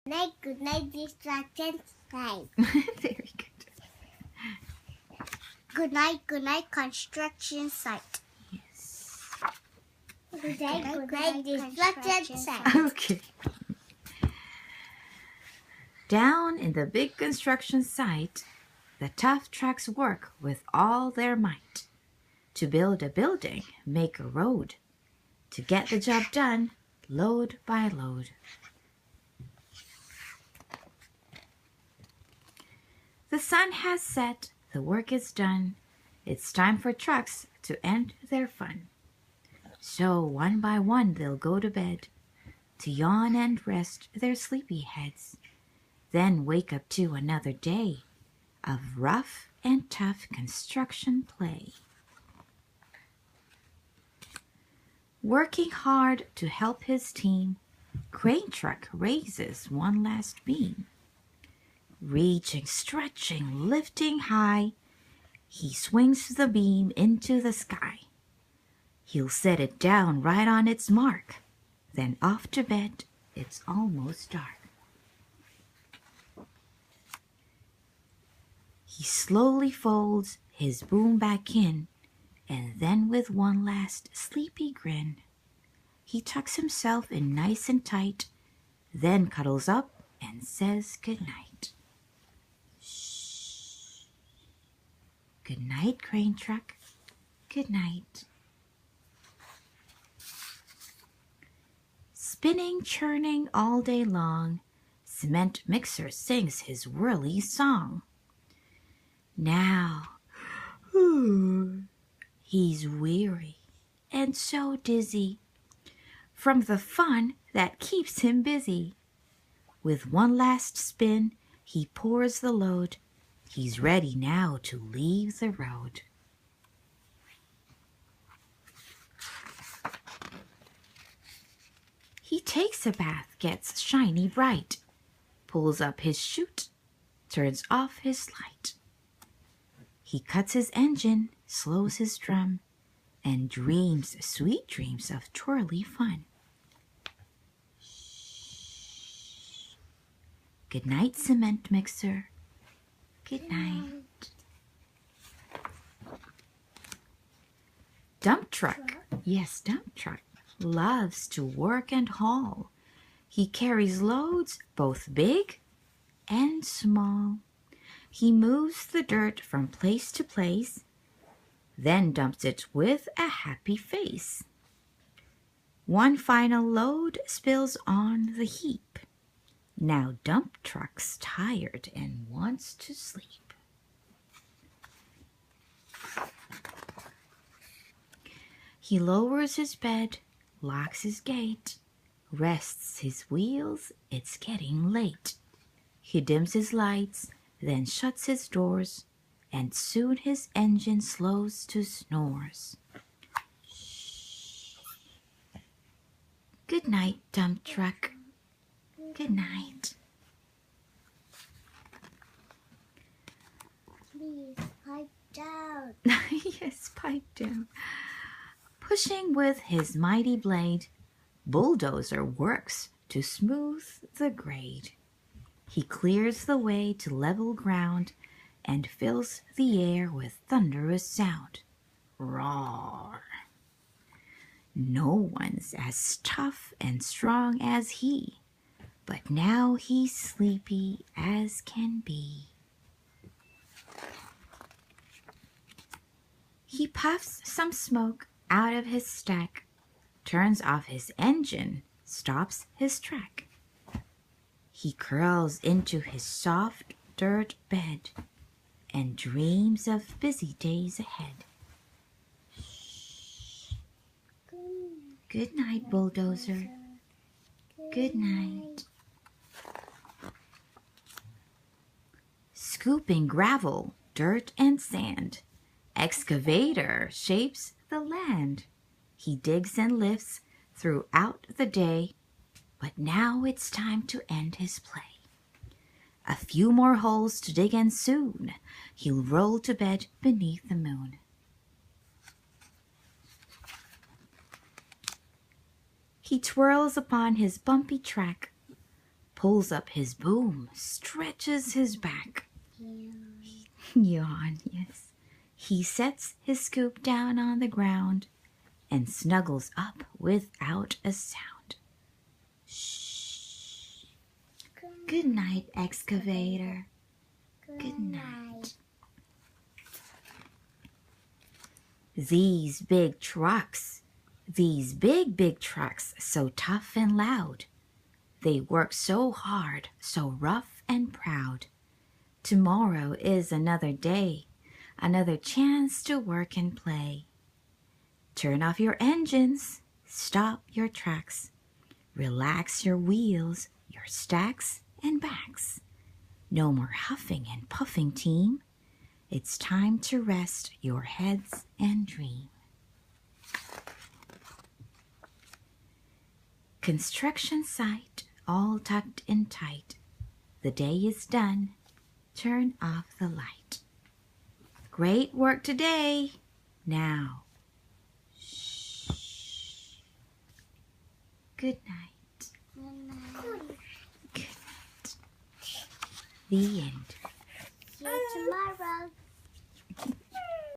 Good night, distraction site. Very good. Good night, construction site. Yes. Good night, distraction site. Okay. Down in the big construction site, the tough trucks work with all their might. To build a building, make a road. To get the job done, load by load. The sun has set, the work is done. It's time for trucks to end their fun. So one by one they'll go to bed, to yawn and rest their sleepy heads. Then wake up to another day of rough and tough construction play. Working hard to help his team, crane truck raises one last beam. Reaching, stretching, lifting high, he swings the beam into the sky. He'll set it down right on its mark, then off to bed. It's almost dark. He slowly folds his boom back in, and then with one last sleepy grin, he tucks himself in nice and tight, then cuddles up and says goodnight. Shh. Good night, crane truck. Good night. Spinning, churning all day long, cement mixer sings his whirly song. Now, he's weary and so dizzy from the fun that keeps him busy. With one last spin, he pours the load. He's ready now to leave the road. He takes a bath, gets shiny bright, pulls up his chute, turns off his light. He cuts his engine, slows his drum, and dreams sweet dreams of twirly fun. Shh. Good night, cement mixer. Good night. Dump truck, yes, dump truck, loves to work and haul. He carries loads both big and small. He moves the dirt from place to place, then dumps it with a happy face. One final load spills on the heap. Now dump truck's tired and wants to sleep. He lowers his bed, locks his gate, rests his wheels, it's getting late. He dims his lights, then shuts his doors, and soon his engine slows to snores. Shh. Good night, dump truck. Good night. Please pipe down. Yes, pipe down. Pushing with his mighty blade, bulldozer works to smooth the grade. He clears the way to level ground and fills the air with thunderous sound. Roar! No one's as tough and strong as he, but now he's sleepy as can be. He puffs some smoke out of his stack, turns off his engine, stops his track. He curls into his soft dirt bed and dreams of busy days ahead. Shh. Good night, bulldozer. Good night. Scooping gravel, dirt, and sand, excavator shapes the land. He digs and lifts throughout the day, but now it's time to end his play. A few more holes to dig and soon he'll roll to bed beneath the moon. He twirls upon his bumpy track, pulls up his boom, stretches his back. Yeah. Yawn, yes. He sets his scoop down on the ground and snuggles up without a sound. Shh. Good night, excavator. Good night. These big trucks, big trucks, so tough and loud. They work so hard, so rough and proud. Tomorrow is another day, another chance to work and play. Turn off your engines, stop your tracks, relax your wheels, your stacks and backs. No more huffing and puffing, team. It's time to rest your heads and dream. Construction site, all tucked in tight. The day is done. Turn off the light. Great work today. Now, shh. Good night. Good night. The end. See you tomorrow.